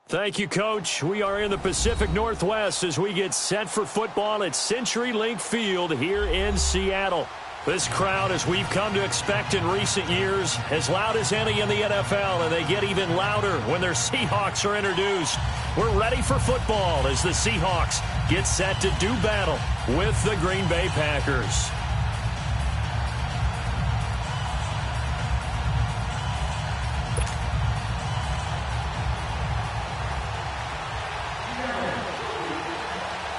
Thank you, Coach. We are in the Pacific Northwest as we get set for football at CenturyLink Field here in Seattle. This crowd, as we've come to expect in recent years, as loud as any in the NFL, and they get even louder when their Seahawks are introduced. We're ready for football as the Seahawks get set to do battle with the Green Bay Packers.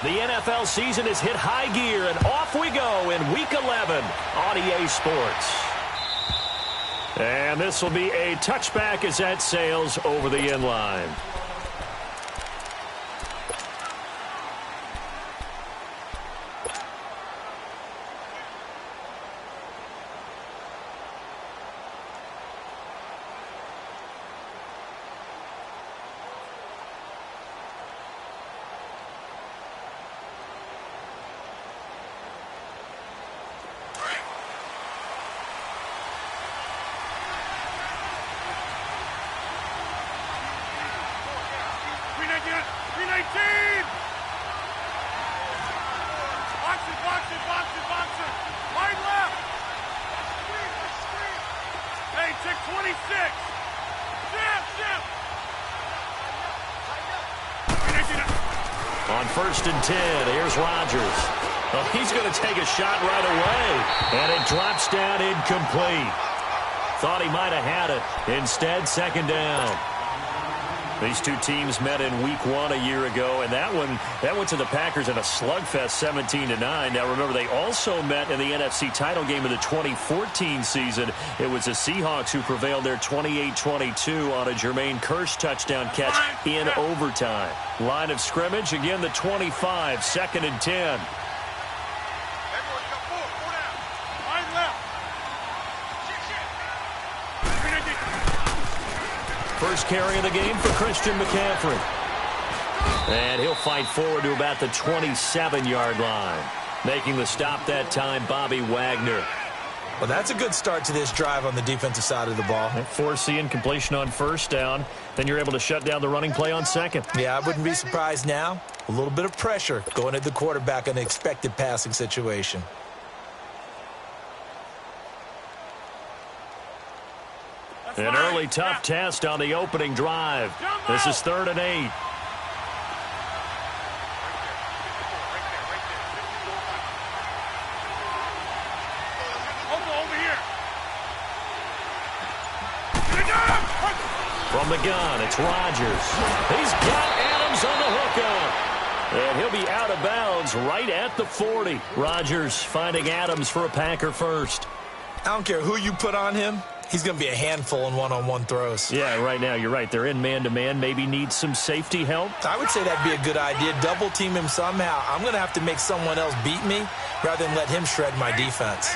The NFL season has hit high gear, and off we go in Week 11 on EA Sports. And this will be a touchback as that sails over the end line. On 1st and 10, here's Rodgers. Oh, he's going to take a shot right away, and it drops down incomplete. Thought he might have had it. Instead, second down. These two teams met in Week 1 a year ago, and that went to the Packers in a slugfest 17-9. Now, remember, they also met in the NFC title game of the 2014 season. It was the Seahawks who prevailed there 28-22 on a Jermaine Kearse touchdown catch in overtime. Line of scrimmage, again, the 25, 2nd and 10. First carry of the game for Christian McCaffrey. And he'll fight forward to about the 27-yard line. Making the stop that time, Bobby Wagner. Well, that's a good start to this drive on the defensive side of the ball. Force the incompletion on 1st down. Then you're able to shut down the running play on 2nd. Yeah, I wouldn't be surprised now. A little bit of pressure going at the quarterback in an expected passing situation. An early tough test on the opening drive. This is 3rd and 8. From the gun, it's Rodgers. He's got Adams on the hookup. And he'll be out of bounds right at the 40. Rodgers finding Adams for a Packer first. I don't care who you put on him. He's going to be a handful in one-on-one throws. Yeah, right now, you're right. They're in man-to-man. Maybe need some safety help. I would say that'd be a good idea. Double team him somehow. I'm going to have to make someone else beat me rather than let him shred my defense.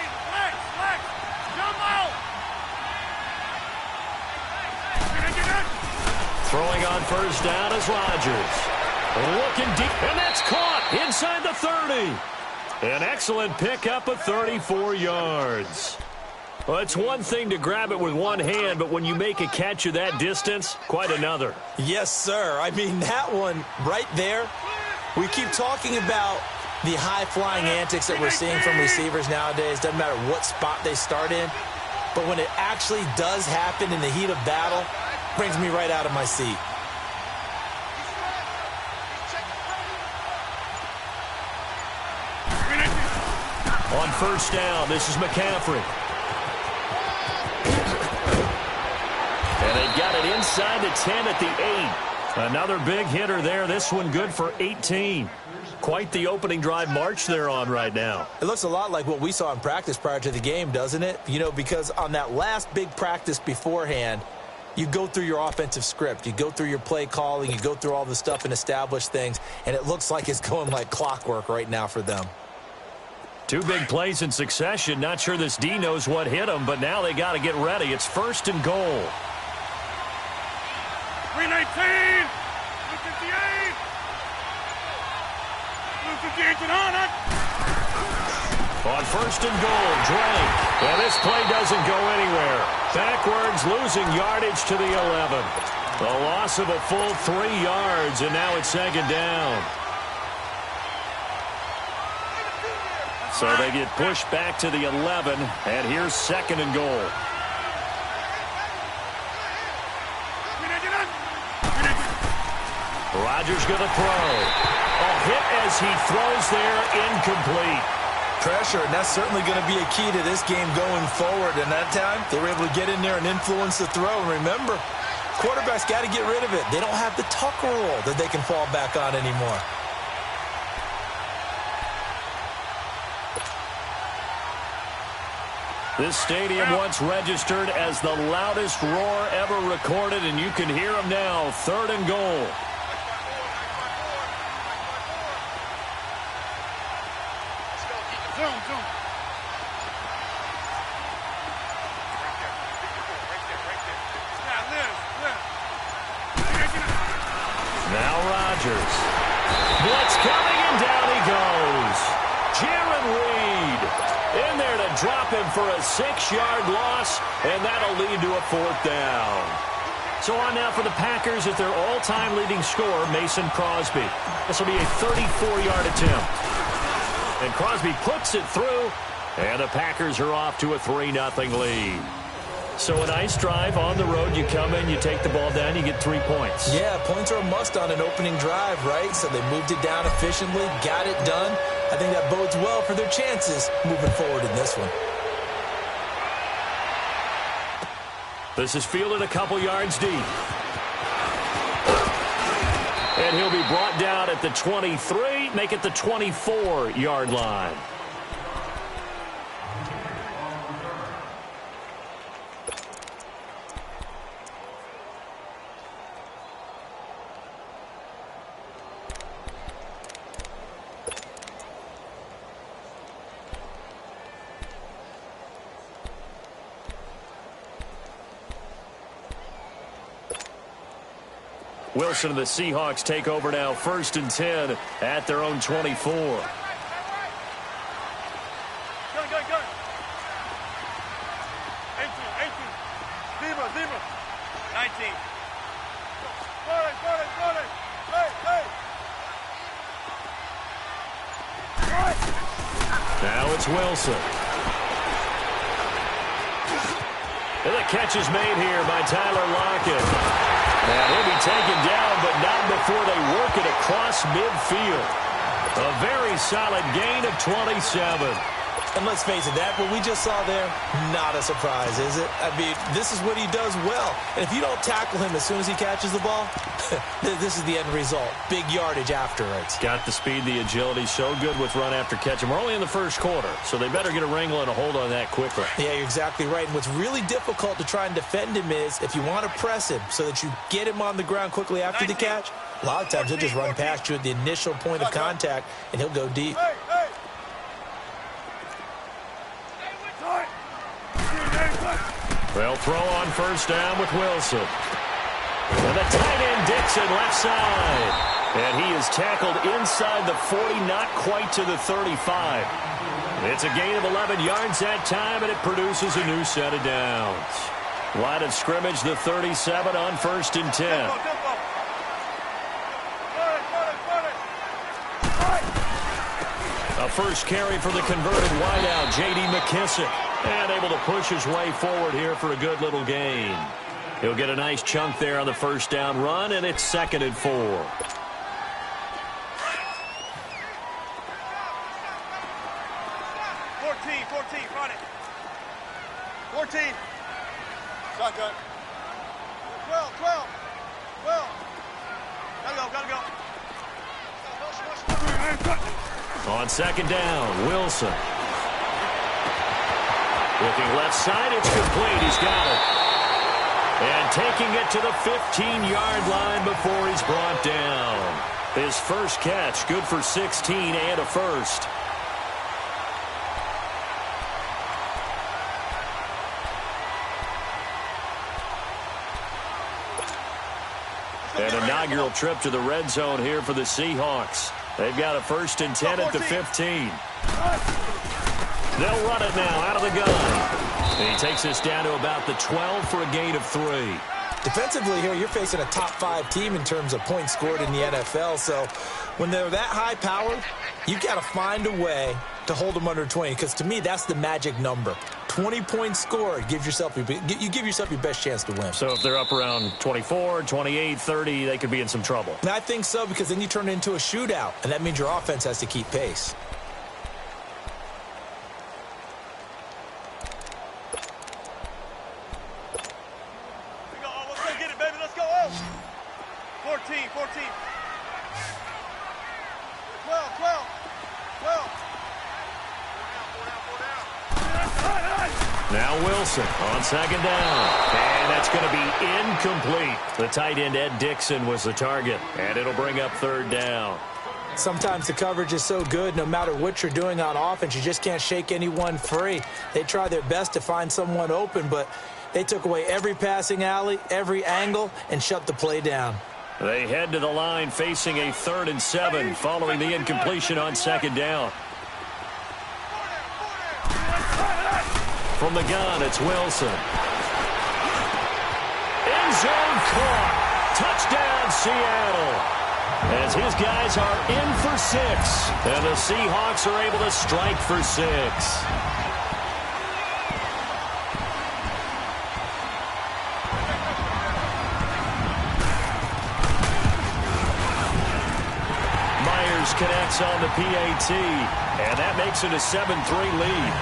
Throwing on 1st down is Rodgers. Looking deep, and that's caught inside the 30. An excellent pickup of 34 yards. Well, it's one thing to grab it with one hand, but when you make a catch of that distance, quite another. Yes, sir. I mean, that one right there, we keep talking about the high-flying antics that we're seeing from receivers nowadays. Doesn't matter what spot they start in. But when it actually does happen in the heat of battle, it brings me right out of my seat. On 1st down, this is McCaffrey. And they got it inside the 10 at the 8. Another big hitter there. This one good for 18. Quite the opening drive march they're on right now. It looks a lot like what we saw in practice prior to the game, doesn't it? You know, because on that last big practice beforehand, you go through your offensive script. You go through your play calling. You go through all the stuff and establish things. And it looks like it's going like clockwork right now for them. Two big plays in succession. Not sure this D knows what hit them, but now they got to get ready. It's 1st and goal. 319, 258, 258 on it. On 1st and goal, Drake. And this play doesn't go anywhere. Backwards, losing yardage to the 11. A loss of a full 3 yards, and now it's second down. So they get pushed back to the 11, and here's second and goal. Rodgers going to throw. A hit as he throws there, incomplete. Pressure, and that's certainly going to be a key to this game going forward. And that time, they were able to get in there and influence the throw. And remember, quarterbacks got to get rid of it. They don't have the Tucker rule that they can fall back on anymore. This stadium once registered as the loudest roar ever recorded, and you can hear them now. Third and goal. Now Rodgers. Blitz coming, and down he goes. Jaron Reed in there to drop him for a 6-yard loss, and that'll lead to a 4th down. So on now for the Packers at their all-time leading scorer, Mason Crosby. This will be a 34-yard attempt. And Crosby puts it through, and the Packers are off to a 3-0 lead. So a nice drive on the road. You come in, you take the ball down, you get 3 points. Yeah, points are a must on an opening drive, right? So they moved it down efficiently, got it done. I think that bodes well for their chances moving forward in this one. This is fielded a couple yards deep. And he'll be brought down at the 23, make it the 24-yard line. Wilson and the Seahawks take over now, 1st and 10 at their own 24. Go. 19. Now it's Wilson. And the catch is made here by Tyler Lockett. And he'll be taken down, but not before they work it across midfield. A very solid gain of 27. And let's face it, that what we just saw there, not a surprise, is it? I mean, this is what he does well. And if you don't tackle him as soon as he catches the ball, this is the end result. Big yardage afterwards. Got the speed, the agility, so good with run after catch. And we're only in the first quarter, so they better get a wrangle and a hold on that quickly. Yeah, you're exactly right. And what's really difficult to try and defend him is if you want to press him so that you get him on the ground quickly after the catch, a lot of times he'll just run past you at the initial point of contact, and he'll go deep. They'll throw on 1st down with Wilson. And the tight end Dixon left side. And he is tackled inside the 40, not quite to the 35. It's a gain of 11 yards that time, and it produces a new set of downs. Line of scrimmage, the 37 on 1st and 10. A first carry for the converted wideout, J.D. McKissick. And able to push his way forward here for a good little gain. He'll get a nice chunk there on the 1st down run, and it's 2nd and 4. 14, run it. 14. Shotgun. 12. Gotta go. On 2nd down, Wilson. Looking left side, it's complete. He's got it. And taking it to the 15-yard line before he's brought down. His first catch, good for 16 and a first. An inaugural trip to the red zone here for the Seahawks. They've got a 1st and 10 at the 15. They'll run it now out of the gun. And he takes this down to about the 12 for a gain of 3. Defensively here, you're facing a top 5 team in terms of points scored in the NFL. So when they're that high powered, you got to find a way to hold them under 20, because to me, that's the magic number. 20 points scored, you give yourself your best chance to win. So if they're up around 24, 28, 30, they could be in some trouble. And I think so, because then you turn it into a shootout, and that means your offense has to keep pace. Let's go get it, baby. Let's go. 14, 14. 12. Now Wilson on second down. And that's going to be incomplete. The tight end, Ed Dixon, was the target. And it'll bring up third down. Sometimes the coverage is so good, no matter what you're doing on offense, you just can't shake anyone free. They try their best to find someone open, but they took away every passing alley, every angle, and shut the play down. They head to the line facing a 3rd and 7 following the incompletion on second down. From the gun, it's Wilson. End zone caught. Touchdown, Seattle. As his guys are in for 6. And the Seahawks are able to strike for 6. Myers connects on the PAT. And that makes it a 7-3 lead.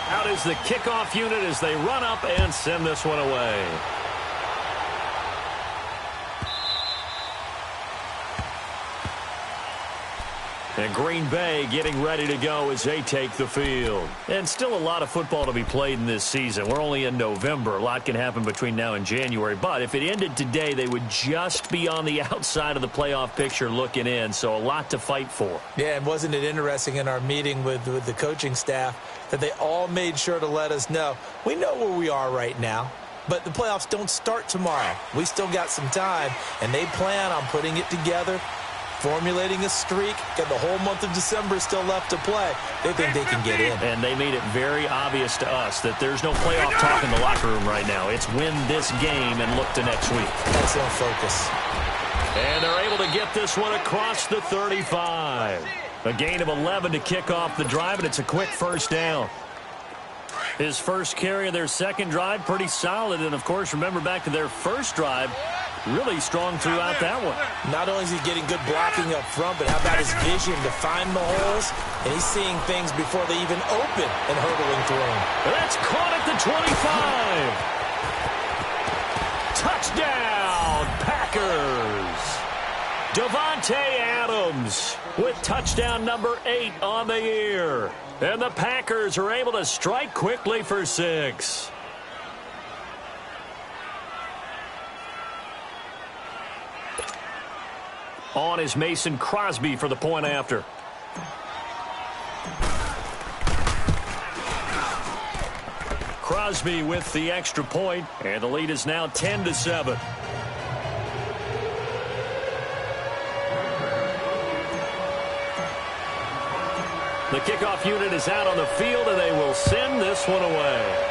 Out is the kickoff unit as they run up and send this one away. And Green Bay getting ready to go as they take the field. And still a lot of football to be played in this season. We're only in November. A lot can happen between now and January. But if it ended today, they would just be on the outside of the playoff picture looking in. So a lot to fight for. Yeah, and wasn't it interesting in our meeting with the coaching staff that they all made sure to let us know, we know where we are right now, but the playoffs don't start tomorrow. We still got some time, and they plan on putting it together, formulating a streak, got the whole month of December still left to play. They think they can get in. And they made it very obvious to us that there's no playoff talk in the locker room right now. It's win this game and look to next week. Excellent focus. And they're able to get this one across the 35. A gain of 11 to kick off the drive, and it's a quick first down. His first carry of their second drive, pretty solid. And, of course, remember back to their first drive, really strong throughout that one. Not only is he getting good blocking up front, but how about his vision to find the holes? And he's seeing things before they even open and hurdling through them. That's caught at the 25. Touchdown, Packers. Davante Adams with touchdown number 8 on the year. And the Packers are able to strike quickly for 6. On is Mason Crosby for the point after. Crosby with the extra point, and the lead is now 10-7. The kickoff unit is out on the field, and they will send this one away.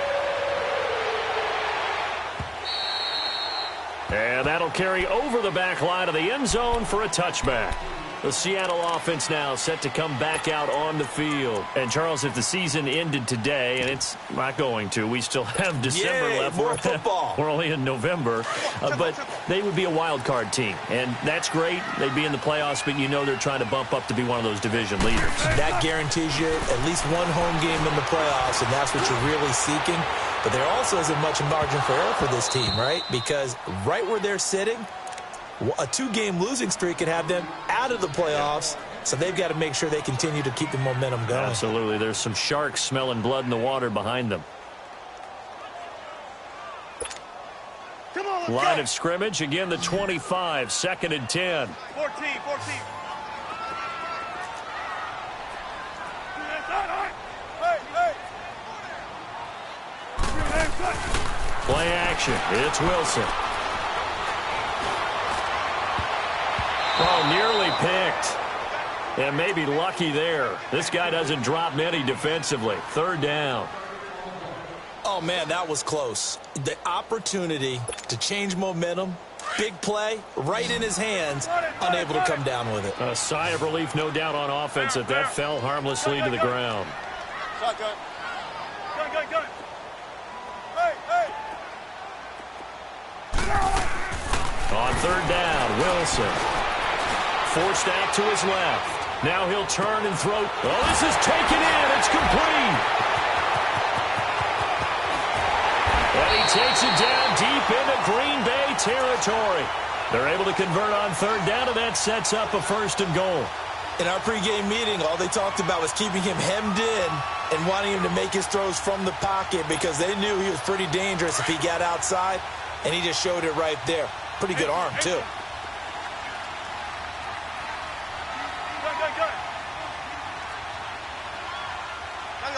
And that'll carry over the back line of the end zone for a touchback. The Seattle offense now set to come back out on the field. And, Charles, if the season ended today, and it's not going to, we still have December left. More football. We're only in November. But they would be a wild card team. And that's great. They'd be in the playoffs, but you know they're trying to bump up to be one of those division leaders. That guarantees you at least one home game in the playoffs, and that's what you're really seeking. But there also isn't much margin for error for this team, right? Because right where they're sitting, a 2-game losing streak could have them out of the playoffs, so they've got to make sure they continue to keep the momentum going. Absolutely. There's some sharks smelling blood in the water behind them. Come on, Line of scrimmage, again the 25, 2nd and 10. 14. Play action. It's Wilson. And maybe lucky there. This guy doesn't drop many defensively. Third down. Oh, man, that was close. The opportunity to change momentum, big play, right in his hands, unable to come down with it. A sigh of relief, no doubt, on offense that fell harmlessly to the ground. Shotgun. Gun. Hey. On third down, Wilson. Forced out to his left. Now he'll turn and throw. Oh, this is taken in. It's complete. And he takes it down deep into Green Bay territory. They're able to convert on third down, and that sets up a 1st and goal. In our pregame meeting, all they talked about was keeping him hemmed in and wanting him to make his throws from the pocket because they knew he was pretty dangerous if he got outside, and he just showed it right there. Pretty good arm, too.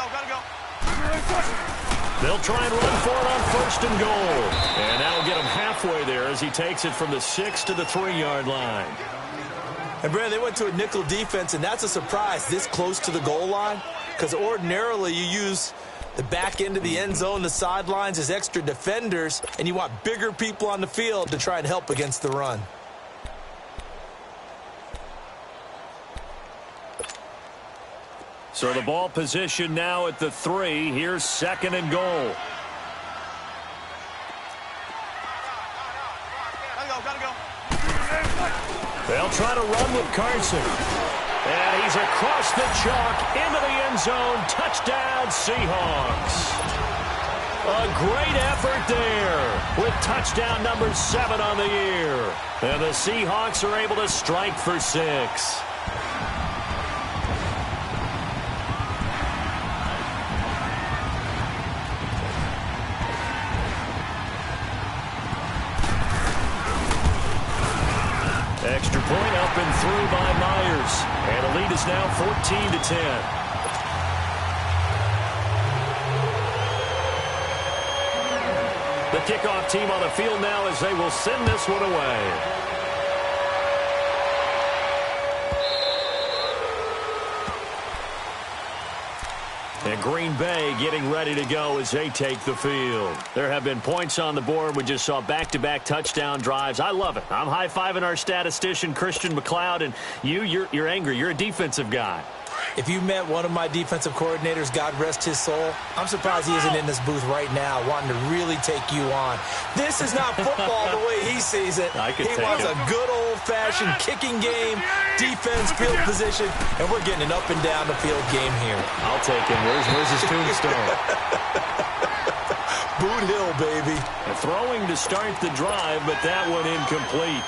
Gotta go. They'll try and run for it on 1st and goal. And that'll get him halfway there as he takes it from the 6 to the 3-yard line. And, Brad, they went to a nickel defense, and that's a surprise this close to the goal line because ordinarily you use the back end of the end zone, the sidelines as extra defenders, and you want bigger people on the field to try and help against the run. So the ball position now at the 3. Here's 2nd and goal. Gotta go. They'll try to run with Carson. And he's across the chalk into the end zone. Touchdown, Seahawks. A great effort there with touchdown number 7 on the year. And the Seahawks are able to strike for 6. Extra point up and through by Myers. And the lead is now 14-10. The kickoff team on the field now as they will send this one away. And Green Bay getting ready to go as they take the field. There have been points on the board. We just saw back-to-back touchdown drives. I love it. I'm high-fiving our statistician, Christian McLeod, and you're angry. You're a defensive guy. If you met one of my defensive coordinators, God rest his soul, I'm surprised he isn't in this booth right now wanting to really take you on. This is not football the way he sees it. He wants a good old-fashioned kicking game, defense, field position, and we're getting an up and down the field game here. I'll take him. Where's his tombstone? Boot Hill, baby. And throwing to start the drive, but that one incomplete.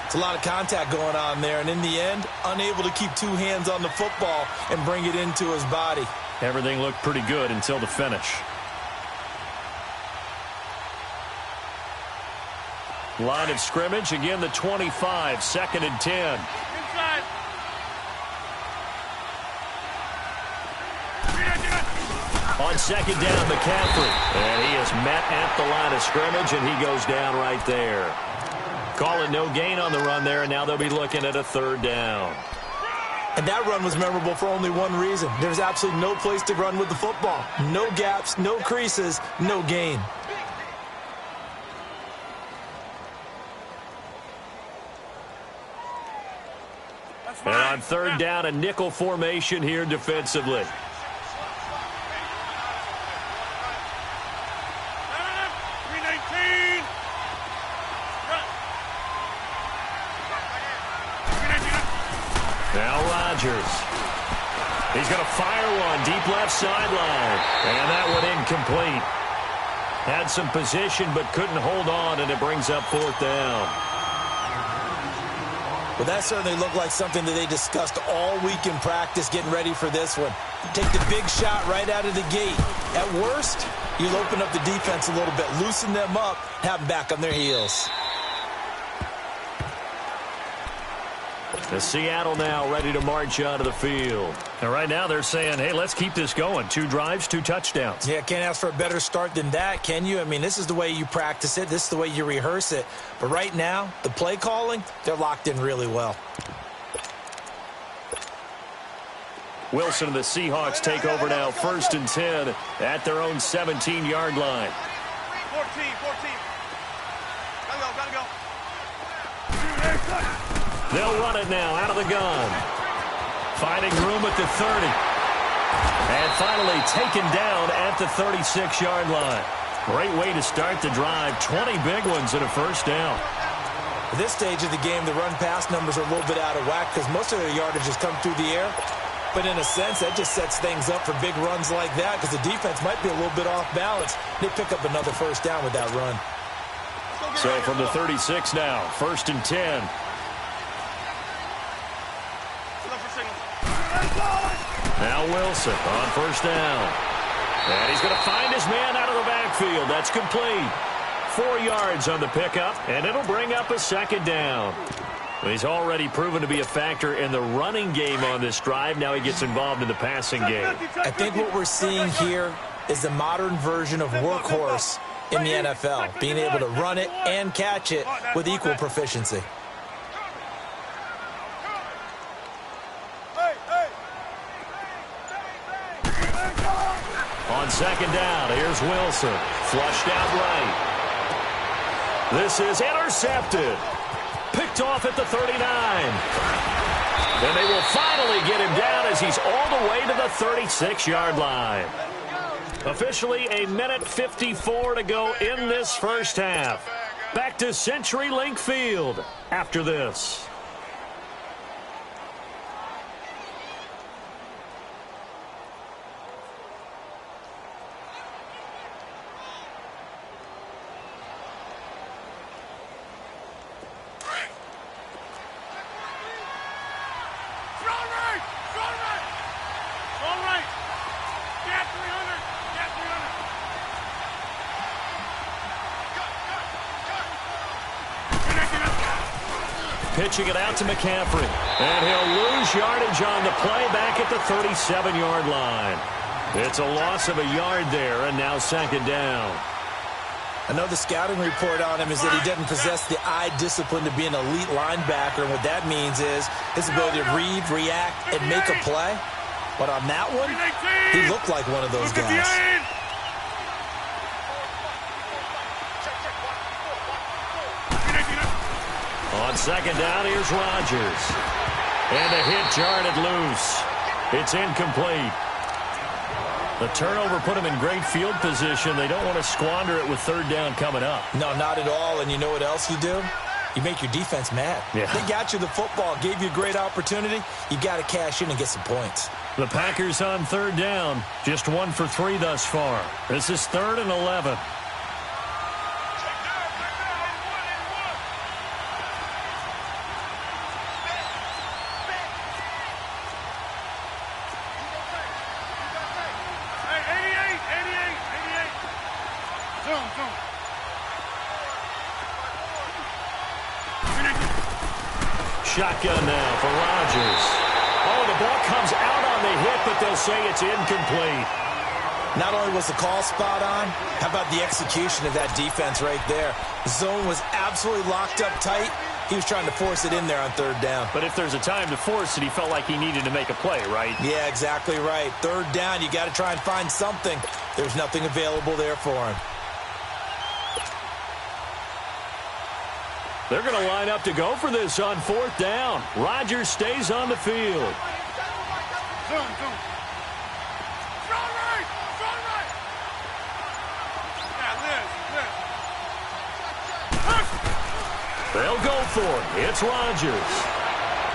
It's a lot of contact going on there, and in the end, unable to keep 2 hands on the football and bring it into his body. Everything looked pretty good until the finish. Line of scrimmage, again the 25, 2nd and 10. Inside. On 2nd down, McCaffrey. And he is met at the line of scrimmage, and he goes down right there. Call it no gain on the run there, and now they'll be looking at a 3rd down. And that run was memorable for only one reason. There's absolutely no place to run with the football. No gaps, no creases, no gain. And on 3rd down, a nickel formation here defensively. Now Rodgers. He's going to fire one deep left sideline. And that one incomplete. Had some position but couldn't hold on, and it brings up 4th down. Well, that certainly looked like something that they discussed all week in practice getting ready for this one. Take the big shot right out of the gate. At worst, you'll open up the defense a little bit, loosen them up, have them back on their heels. The Seattle now ready to march onto the field. And right now they're saying, hey, let's keep this going. 2 drives, 2 touchdowns. Yeah, can't ask for a better start than that, can you? I mean, this is the way you practice it. This is the way you rehearse it. But right now, the play calling, they're locked in really well. Wilson and the Seahawks take over now, 1st and 10 at their own 17-yard line. 14. Gotta go. They'll run it now out of the gun. Finding room at the 30. And finally taken down at the 36-yard line. Great way to start the drive. 20 big ones and a first down. At this stage of the game, the run-pass numbers are a little bit out of whack because most of their yardage has come through the air. But in a sense, that just sets things up for big runs like that because the defense might be a little bit off balance. They pick up another first down with that run. So from the 36 now, 1st and 10. Now Wilson on 1st down. And he's going to find his man out of the backfield. That's complete. 4 yards on the pickup, and it'll bring up a 2nd down. He's already proven to be a factor in the running game on this drive. Now he gets involved in the passing game. I think what we're seeing here is the modern version of workhorse in the NFL, being able to run it and catch it with equal proficiency. On 2nd down, here's Wilson. Flushed out right. This is intercepted. Picked off at the 39. And they will finally get him down as he's all the way to the 36-yard line. Officially a minute 54 to go in this first half. Back to CenturyLink Field after this. Pitching it out to McCaffrey. And he'll lose yardage on the play back at the 37-yard line. It's a loss of a yard there, and now 2nd down. I know the scouting report on him is that he doesn't possess the eye discipline to be an elite linebacker, and what that means is his ability to read, react, and make a play. But on that one, he looked like one of those guys. On 2nd down, here's Rodgers. And a hit jarred loose. It's incomplete. The turnover put him in great field position. They don't want to squander it with 3rd down coming up. No, not at all. And you know what else you do? You make your defense mad. Yeah. They got you the football, gave you a great opportunity. You got to cash in and get some points. The Packers on 3rd down. Just 1 for 3 thus far. This is 3rd and 11. Shotgun now for Rodgers. Oh, the ball comes out on the hit, but they'll say it's incomplete. Not only was the call spot on, how about the execution of that defense right there? The zone was absolutely locked up tight. He was trying to force it in there on 3rd down. But if there's a time to force it, he felt like he needed to make a play, right? Yeah, exactly right. 3rd down, you got to try and find something. There's nothing available there for him. They're going to line up to go for this on 4th down. Rodgers stays on the field. They'll go for it. It's Rodgers.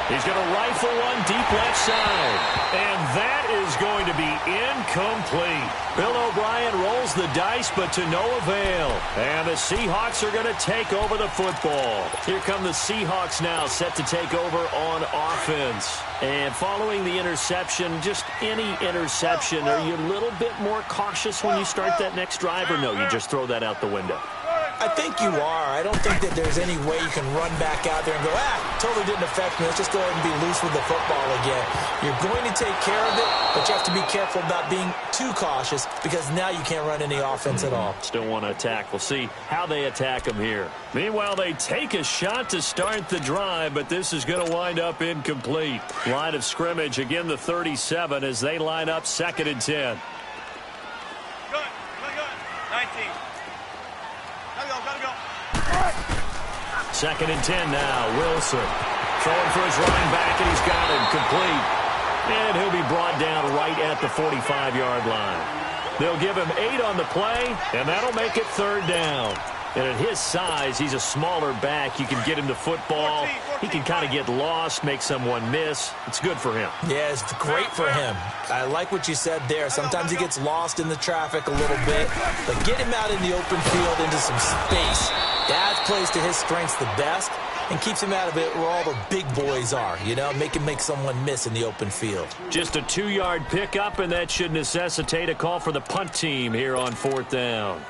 He's going to rifle one deep left side. And that is going to be incomplete. Bill O'Brien rolls the dice, but to no avail. And the Seahawks are going to take over the football. Here come the Seahawks now, set to take over on offense. And following the interception, just any interception, are you a little bit more cautious when you start that next drive, or no, you just throw that out the window? I think you are. I don't think that there's any way you can run back out there and go, totally didn't affect me. Let's just go ahead and be loose with the football again. You're going to take care of it, but you have to be careful about being too cautious because now you can't run any offense at all. Still want to attack. We'll see how they attack him here. Meanwhile, they take a shot to start the drive, but this is going to wind up incomplete. Line of scrimmage, again the 37 as they line up 2nd and 10. Good. 19. Gotta go. 2nd and 10 now. Wilson throwing for his running back, and he's got him complete. And he'll be brought down right at the 45-yard line. They'll give him 8 on the play, and that'll make it 3rd down. And at his size, he's a smaller back. You can get him the football. He can kind of get lost, make someone miss. It's good for him. Yeah, it's great for him. I like what you said there. Sometimes he gets lost in the traffic a little bit, but get him out in the open field into some space. That plays to his strengths the best and keeps him out of it where all the big boys are, make him make someone miss in the open field. Just a 2-yard pickup, and that should necessitate a call for the punt team here on 4th down.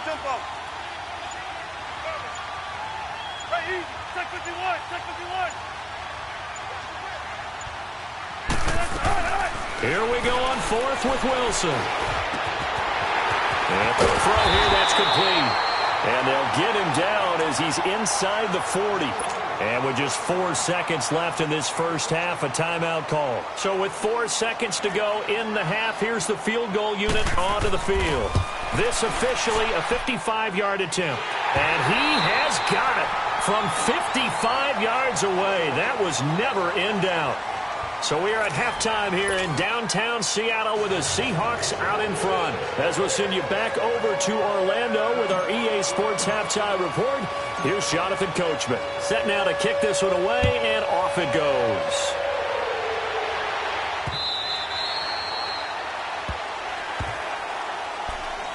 Tempo. Right, easy. Check 51. Here we go on 4th with Wilson. And the throw here, that's complete. And they'll get him down as he's inside the 40. And with just 4 seconds left in this first half, a timeout call. So with 4 seconds to go in the half, here's the field goal unit onto the field. This officially a 55-yard attempt. And he has got it from 55 yards away. That was never in doubt. So we are at halftime here in downtown Seattle with the Seahawks out in front. As we'll send you back over to Orlando with our EA Sports Halftime Report, here's Jonathan Coachman. Set now to kick this one away, and off it goes.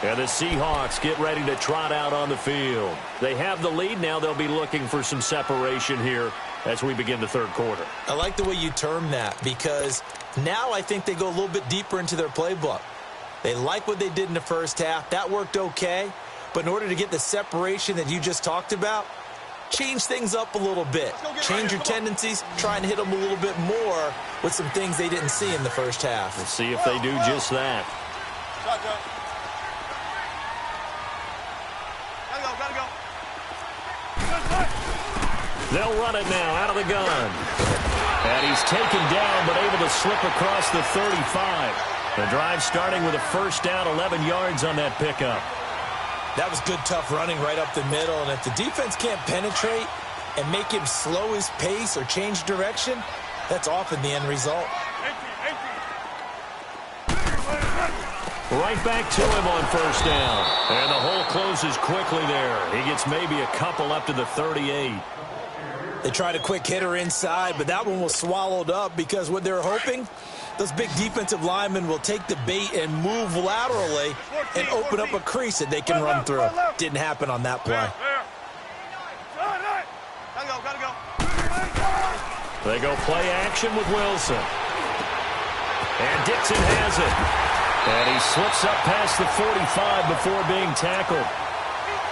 And the Seahawks get ready to trot out on the field. They have the lead. Now they'll be looking for some separation here as we begin the 3rd quarter. I like the way you term that because now I think they go a little bit deeper into their playbook. They like what they did in the first half. That worked okay. But in order to get the separation that you just talked about, change things up a little bit. Change your tendencies. Try and hit them a little bit more with some things they didn't see in the first half. We'll see if they do just that. Gotta go. They'll run it now out of the gun. And he's taken down but able to slip across the 35. The drive starting with a 1st down, 11 yards on that pickup. That was good, tough running right up the middle. And if the defense can't penetrate and make him slow his pace or change direction, that's often the end result. Right back to him on 1st down. And the hole closes quickly there. He gets maybe a couple up to the 38. They tried a quick hitter inside, but that one was swallowed up because what they're hoping, those big defensive linemen will take the bait and move laterally and open up a crease that they can run through. Didn't happen on that play. Gotta go. They go play action with Wilson. And Dixon has it. And he slips up past the 45 before being tackled.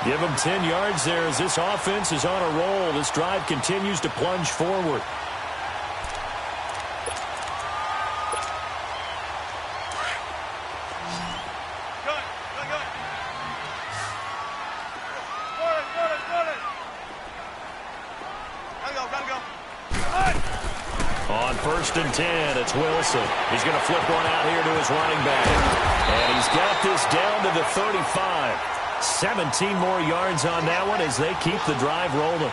Give him 10 yards there as this offense is on a roll. This drive continues to plunge forward. On 1st and 10, it's Wilson. He's going to flip one out here to his running back. And he's got this down to the 35. 17 more yards on that one as they keep the drive rolling.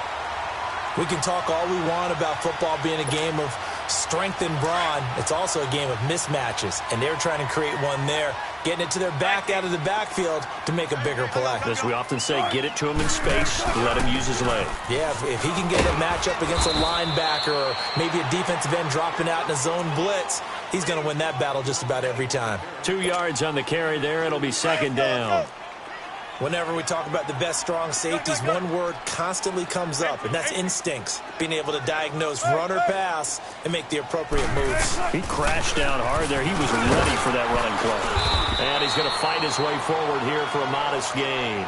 We can talk all we want about football being a game of strength and brawn. It's also a game of mismatches, and they're trying to create one there. getting it to their back out of the backfield to make a bigger play. As we often say, get it to him in space, let him use his leg. Yeah, if he can get a matchup against a linebacker or maybe a defensive end dropping out in a zone blitz, he's going to win that battle just about every time. 2 yards on the carry there. It'll be second down. Whenever we talk about the best strong safeties, one word constantly comes up, and that's instincts. Being able to diagnose run or pass and make the appropriate moves. He crashed down hard there. He was ready for that running play. And he's going to fight his way forward here for a modest gain.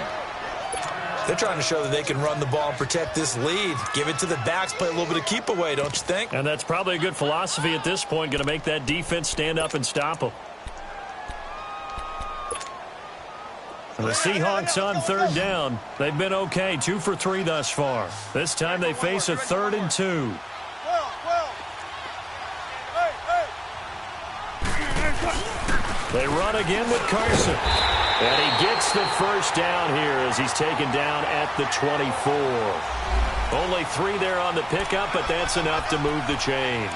They're trying to show that they can run the ball and protect this lead. Give it to the backs, play a little bit of keep away, don't you think? And that's probably a good philosophy at this point, going to make that defense stand up and stop them. The Seahawks on third down. They've been okay, 2 for 3 thus far. This time they face a 3rd and 2. They run again with Carson. And he gets the first down here as he's taken down at the 24. Only 3 there on the pickup, but that's enough to move the chains.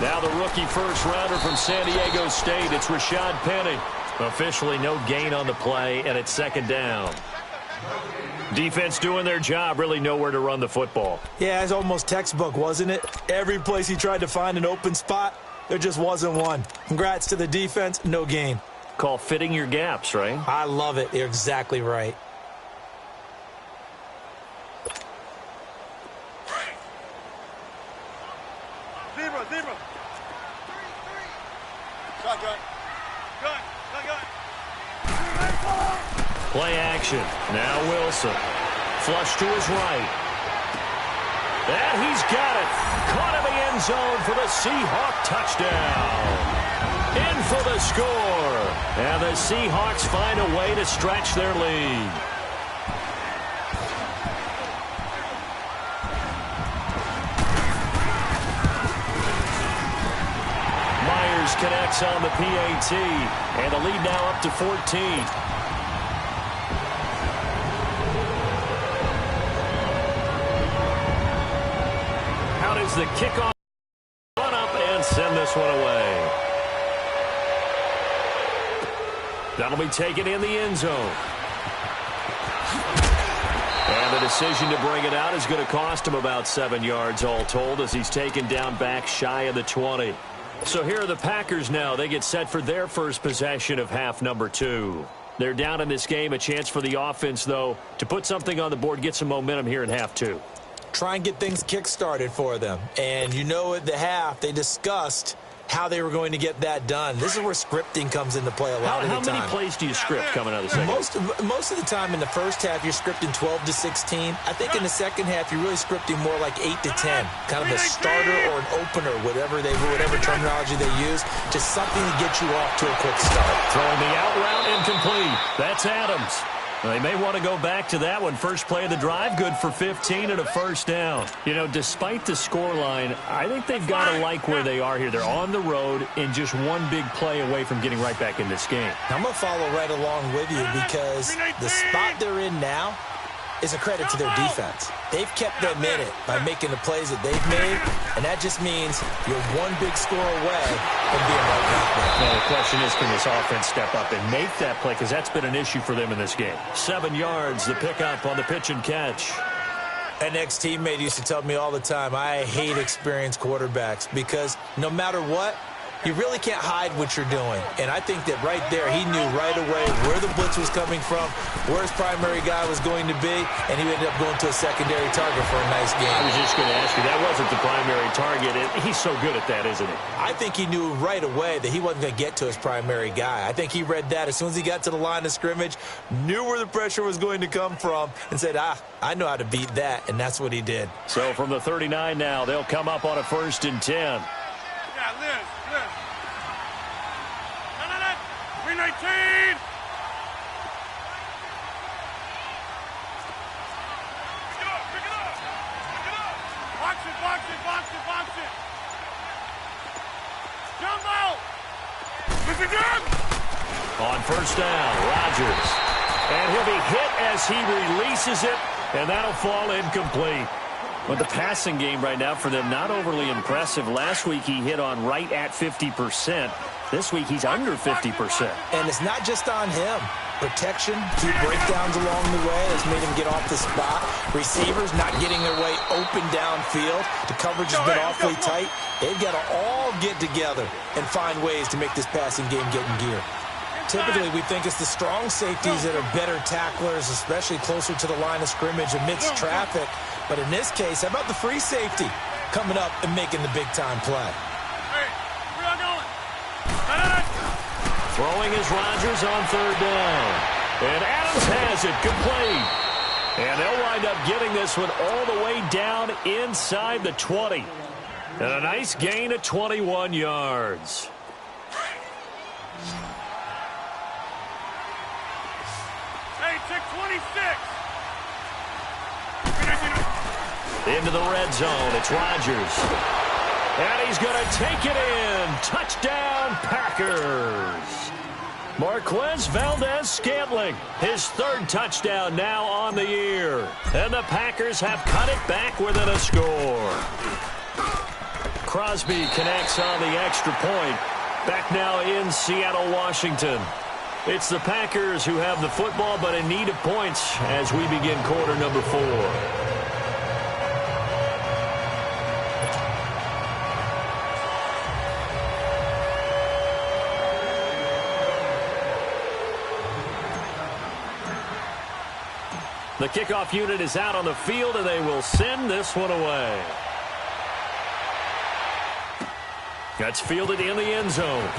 Now the rookie first-rounder from San Diego State, it's Rashad Penny. Officially no gain on the play, and it's second down. Defense doing their job, really nowhere to run the football. Yeah, it's almost textbook, wasn't it? Every place he tried to find an open spot, there just wasn't one. Congrats to the defense, no gain. Call fitting your gaps, right? I love it. You're exactly right. Zebra. Shotgun. Gun. Play action. Now Wilson. Flush to his right. And he's got it. Caught in the end zone for the Seahawk touchdown. In for the score. And the Seahawks find a way to stretch their lead. Myers connects on the PAT. And the lead now up to 14. The kickoff, run up and send this one away. That'll be taken in the end zone. And the decision to bring it out is going to cost him about 7 yards all told as he's taken down back shy of the 20. So here are the Packers now. They get set for their first possession of half number 2. They're down in this game. A chance for the offense, though, to put something on the board, get some momentum here in half 2. Try and get things kick-started for them. And you know at the half, they discussed how they were going to get that done. This is where scripting comes into play a lot of the time. How many plays do you script coming out of the second? Most of the time in the first half, you're scripting 12 to 16. I think in the second half, you're really scripting more like 8 to 10. Kind of a starter or an opener, whatever terminology they use, just something to get you off to a quick start. Throwing the out route incomplete. That's Adams. They may want to go back to that one. First play of the drive, good for 15 and a first down. You know, despite the scoreline, I think they've got to like where they are here. They're on the road and just one big play away from getting right back in this game. I'm going to follow right along with you because the spot they're in now is a credit to their defense. They've kept them in it by making the plays that they've made, and that just means you're one big score away from being right back there. Now, the question is, can this offense step up and make that play? Because that's been an issue for them in this game. 7 yards, the pickup on the pitch and catch. An ex-teammate used to tell me all the time, I hate experienced quarterbacks because no matter what, you really can't hide what you're doing. And I think that right there, he knew right away where the blitz was coming from, where his primary guy was going to be, and he ended up going to a secondary target for a nice game. I was just going to ask you, that wasn't the primary target. He's so good at that, isn't he? I think he knew right away that he wasn't going to get to his primary guy. I think he read that as soon as he got to the line of scrimmage, knew where the pressure was going to come from, and said, I know how to beat that, and that's what he did. So from the 39 now, they'll come up on a 1st and 10. Yeah, Liz. 319. Pick it up. Box it. Jumbo. Mr. Jump. On first down, Rodgers. And he'll be hit as he releases it, and that'll fall incomplete. But the passing game right now for them, not overly impressive. Last week he hit on right at 50%. This week he's under 50%. And it's not just on him. Protection, few breakdowns along the way that's made him get off the spot. Receivers not getting their way open downfield. The coverage has been awfully tight. They've got to all get together and find ways to make this passing game get in gear. Typically, we think it's the strong safeties that are better tacklers, especially closer to the line of scrimmage amidst traffic. But in this case, how about the free safety coming up and making the big-time play? Hey, where y'all going? Throwing is Rodgers on third down. And Adams has it complete. And they'll wind up getting this one all the way down inside the 20. And a nice gain of 21 yards. Hey, check 26. Into the red zone, it's Rodgers. And he's going to take it in. Touchdown, Packers. Marquez Valdez-Scantling, his third touchdown now on the year. And the Packers have cut it back within a score. Crosby connects on the extra point. Back now in Seattle, Washington. It's the Packers who have the football, but in need of points as we begin quarter number 4. The kickoff unit is out on the field, and they will send this one away. That's fielded in the end zone.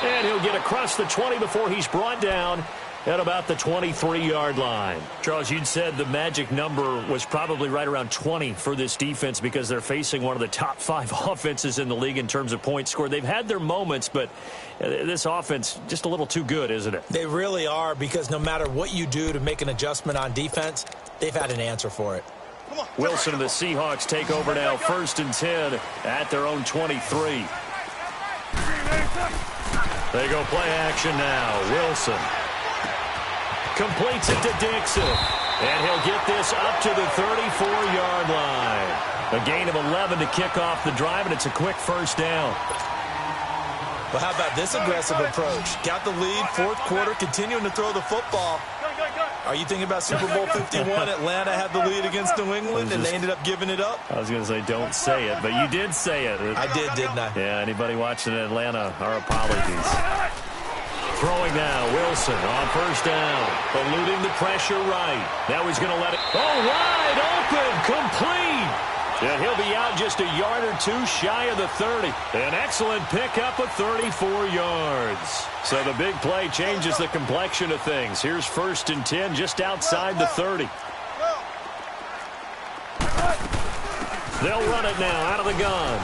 And he'll get across the 20 before he's brought down at about the 23-yard line. Charles, you'd said the magic number was probably right around 20 for this defense because they're facing one of the top 5 offenses in the league in terms of points scored. They've had their moments, but this offense just a little too good, isn't it? They really are, because no matter what you do to make an adjustment on defense, they've had an answer for it. Wilson and the Seahawks take over now, 1st and 10 at their own 23. They go play action now. Wilson completes it to Dixon. And he'll get this up to the 34-yard line. A gain of 11 to kick off the drive, and it's a quick first down. Well, how about this aggressive approach? Got the lead, 4th quarter, continuing to throw the football. Are you thinking about Super Bowl 51? Atlanta had the lead against New England, and they ended up giving it up? I was going to say, don't say it, but you did say it. I did, didn't I? Yeah, anybody watching Atlanta, our apologies. Throwing now, Wilson on first down. Eluding the pressure right. Now he's going to let it. Oh, wide open, complete. And he'll be out just a yard or two shy of the 30. An excellent pickup of 34 yards. So the big play changes the complexion of things. Here's 1st and 10 just outside the 30. They'll run it now out of the gun.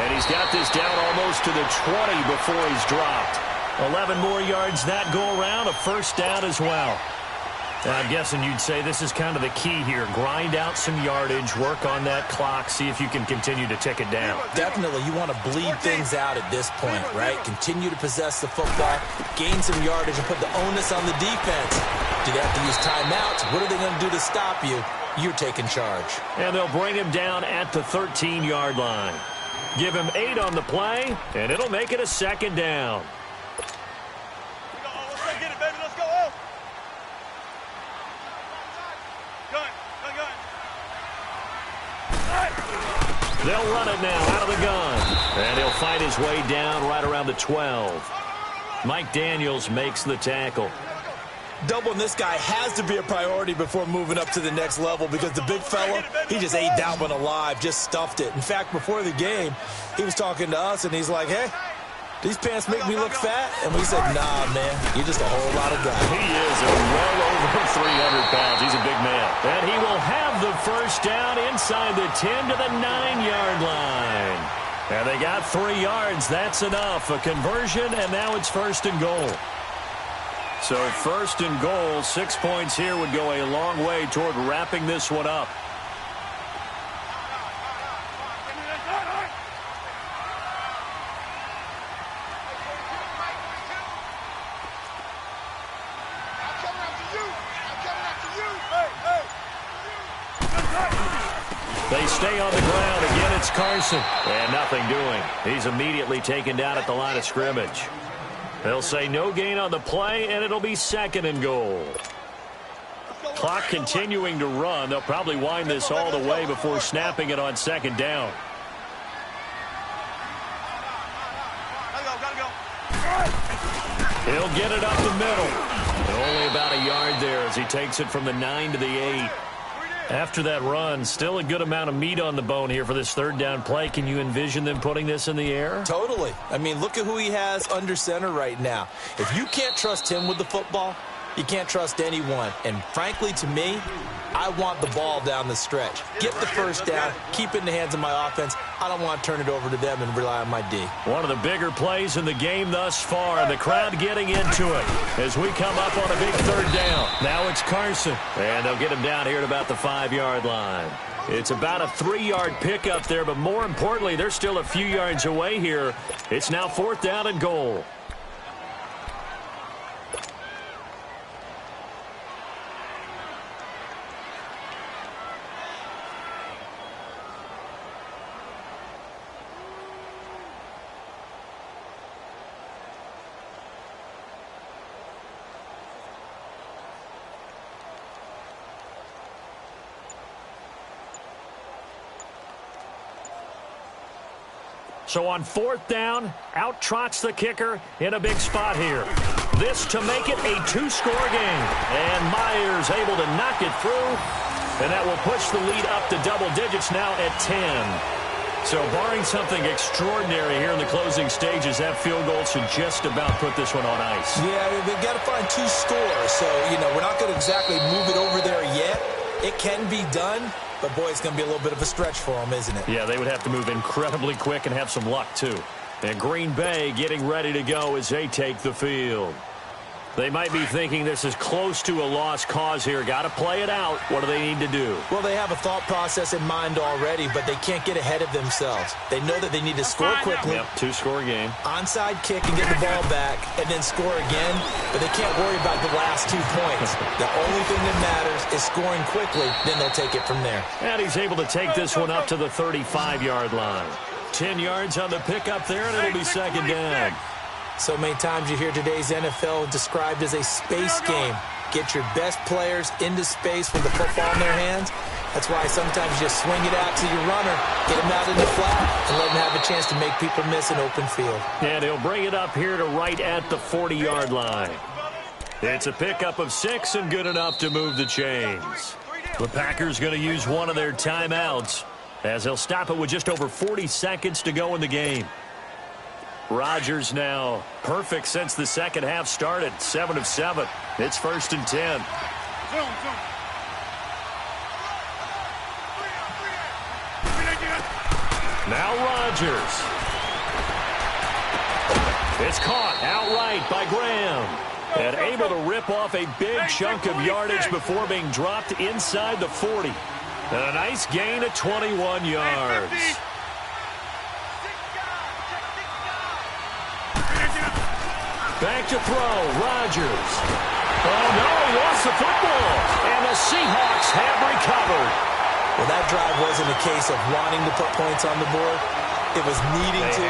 And he's got this down almost to the 20 before he's dropped. 11 more yards that go around, a first down as well. I'm guessing you'd say this is kind of the key here. Grind out some yardage, work on that clock, see if you can continue to tick it down. Definitely, you want to bleed things out at this point, right? Continue to possess the football, gain some yardage, and put the onus on the defense. Do they have to use timeouts? What are they going to do to stop you? You're taking charge. And they'll bring him down at the 13-yard line. Give him 8 on the play, and it'll make it a 2nd down. Let's go get it, baby. Let's go. They'll run it now out of the gun. And he'll fight his way down right around the 12. Mike Daniels makes the tackle. Doubling this guy has to be a priority before moving up to the next level, because the big fella, he just ate that one alive, just stuffed it. In fact, before the game, he was talking to us, and he's like, hey, these pants make me look fat? And we said, nah, man, you're just a whole lot of guy. He is well over 300 pounds. He's a big man. And he will have the first down inside the 10 to the 9-yard line. And they got 3 yards. That's enough. A conversion, and now it's 1st and goal. So 1st and goal, 6 points here would go a long way toward wrapping this one up. They stay on the ground. Again, it's Carson. And nothing doing. He's immediately taken down at the line of scrimmage. They'll say no gain on the play, and it'll be 2nd and goal. Clock continuing to run. They'll probably wind this all the way before snapping it on 2nd down. He'll get it up the middle. Only about a yard there as he takes it from the 9 to the 8. After that run, still a good amount of meat on the bone here for this 3rd down play. Can you envision them putting this in the air? Totally. I mean, look at who he has under center right now. If you can't trust him with the football, you can't trust anyone. And frankly, to me, I want the ball down the stretch. Get the 1st down, keep it in the hands of my offense. I don't want to turn it over to them and rely on my D. One of the bigger plays in the game thus far, and the crowd getting into it as we come up on a big 3rd down. Now it's Carson, and they'll get him down here at about the 5-yard line. It's about a 3-yard pickup there, but more importantly, they're still a few yards away here. It's now 4th down and goal. So on 4th down, out trots the kicker in a big spot here. This to make it a 2-score game. And Myers able to knock it through. And that will push the lead up to double digits now at 10. So barring something extraordinary here in the closing stages, that field goal should just about put this one on ice. Yeah, they've got to find 2 scores. So, we're not going to exactly move it over there yet. It can be done. But, boy, it's going to be a little bit of a stretch for them, isn't it? Yeah, they would have to move incredibly quick and have some luck, too. And Green Bay getting ready to go as they take the field. They might be thinking this is close to a lost cause here. Got to play it out. What do they need to do? Well, they have a thought process in mind already, but they can't get ahead of themselves. They know that they need to score quickly. Yep, 2-score game. Onside kick and get the ball back and then score again, but they can't worry about the last 2 points. The only thing that matters is scoring quickly, then they'll take it from there. And he's able to take this one up to the 35-yard line. 10 yards on the pickup there, and it'll be 2nd down. So many times you hear today's NFL described as a space game. Get your best players into space with the football in their hands. That's why sometimes you just swing it out to your runner, get him out in the flat, and let him have a chance to make people miss an open field. And he'll bring it up here to right at the 40-yard line. It's a pickup of 6 and good enough to move the chains. The Packers going to use one of their timeouts as they'll stop it with just over 40 seconds to go in the game. Rodgers now perfect since the second half started. 7 of 7. It's 1st and 10. Now Rodgers. It's caught outright by Graham. And able to rip off a big chunk of yardage before being dropped inside the 40. And a nice gain of 21 yards. Back to throw, Rodgers. Oh, no, he lost the football. And the Seahawks have recovered. Well, that drive wasn't a case of wanting to put points on the board. It was needing to,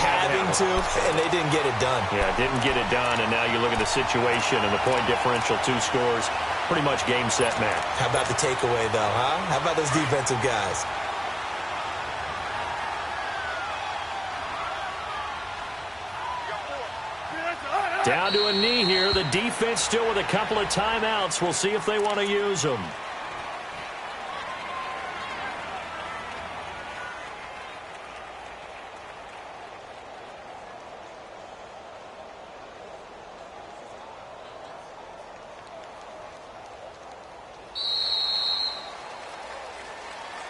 having to, and they didn't get it done. Yeah, didn't get it done, and now you look at the situation and the point differential, 2 scores, pretty much game, set, match. How about the takeaway, though, huh? How about those defensive guys? Down to a knee here. The defense still with a couple of timeouts. We'll see if they want to use them.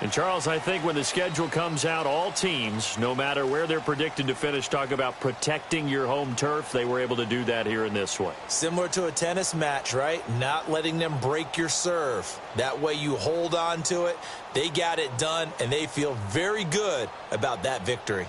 And, Charles, I think when the schedule comes out, all teams, no matter where they're predicted to finish, talk about protecting your home turf. They were able to do that here in this one. Similar to a tennis match, right? Not letting them break your serve. That way you hold on to it. They got it done, and they feel very good about that victory.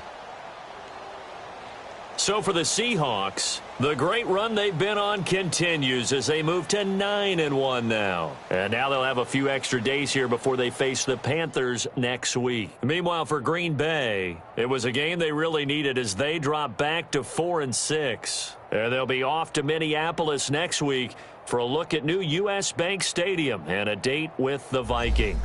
So for the Seahawks, the great run they've been on continues as they move to 9-1 now. And now they'll have a few extra days here before they face the Panthers next week. Meanwhile, for Green Bay, it was a game they really needed as they drop back to 4-6. And they'll be off to Minneapolis next week for a look at new U.S. Bank Stadium and a date with the Vikings.